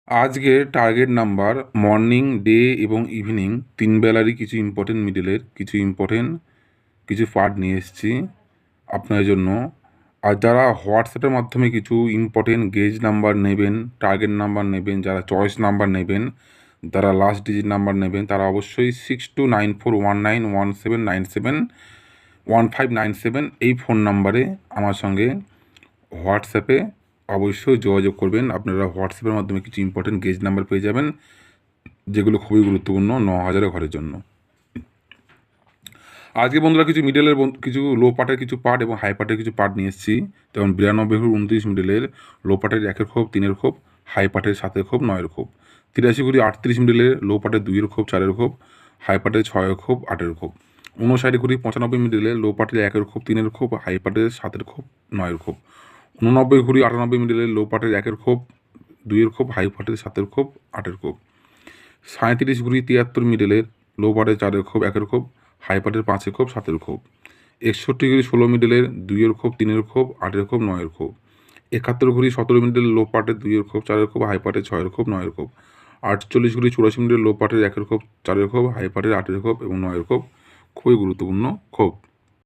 আজকে target number morning, day এবং evening 3 বেলারই কিছু ইম্পর্টেন্ট মিডলের কিছু পার্ট নিয়ে এসেছি আপনাদের জন্য। আর যারা হোয়াটসঅ্যাপের মাধ্যমে কিছু ইম্পর্টেন্ট গেজ নাম্বার নেবেন, টার্গেট নাম্বার নেবেন, যারা চয়েস নাম্বার নেবেন, যারা লাস্ট ডিজিট নাম্বার নেবেন, তারা অবশ্যই 62941917971597 এই ফোন নাম্বারে আমার সঙ্গে হোয়াটসঅ্যাপে অবশ্যই যোগাযোগ করবেন। আপনারা হোয়াটসঅ্যাপের মাধ্যমে কিছু ইম্পর্টেন্ট গেজ নাম্বার পেয়ে যাবেন, যেগুলো খুবই গুরুত্বপূর্ণ 9000 ঘরের জন্য। আজকে বন্ধুরা কিছু মিডলের কিছু লো পার্টের কিছু পার্ট এবং হাই পার্টের কিছু পার্ট নিয়ে এসেছি। যেমন 92-29 মিডলের লো পার্টের 1-এর খোপ, 3-এর খোপ, হাই পার্টের 7-এর খোপ, 9-এর খোপ। 83-38 মিডলের লো পার্টের 2-এর খোপ, 4-এর খোপ, হাই পার্টের 6-এর খোপ, 8-এর খোপ। 59-95 মিডলের লো পার্টের 1-এর খোপ, 3-এর খোপ, হাই পার্টের 7-এর খোপ, 9-এর খোপ। 89-98 মিডলের লো পার্টের 1-এর খোপ, 2-এর খোপ, হাই পার্টের 7-এর খোপ, 8-এর খোপ। 37-73 মিডলের লো পার্টের 4-এর খোপ, 1-এর খোপ, হাই পার্টের 5-এর খোপ, 7-এর খোপ। 61-16 মিডলের 2-এর খোপ, 3-এর খোপ, 8-এর খোপ, 9-এর খোপ। 71-17 মিডলের লো পার্টের 2-এর খোপ, 4-এর খোপ, হাই পার্টের 6-এর খোপ, 9-এর খোপ। 48-84 মিডলের লো পার্টের 1-এর খোপ, 4-এর খোপ, হাই পার্টের 8-এর খোপ এবং 9-এর খোপ। খুবই গুরুত্বপূর্ণ খোপ।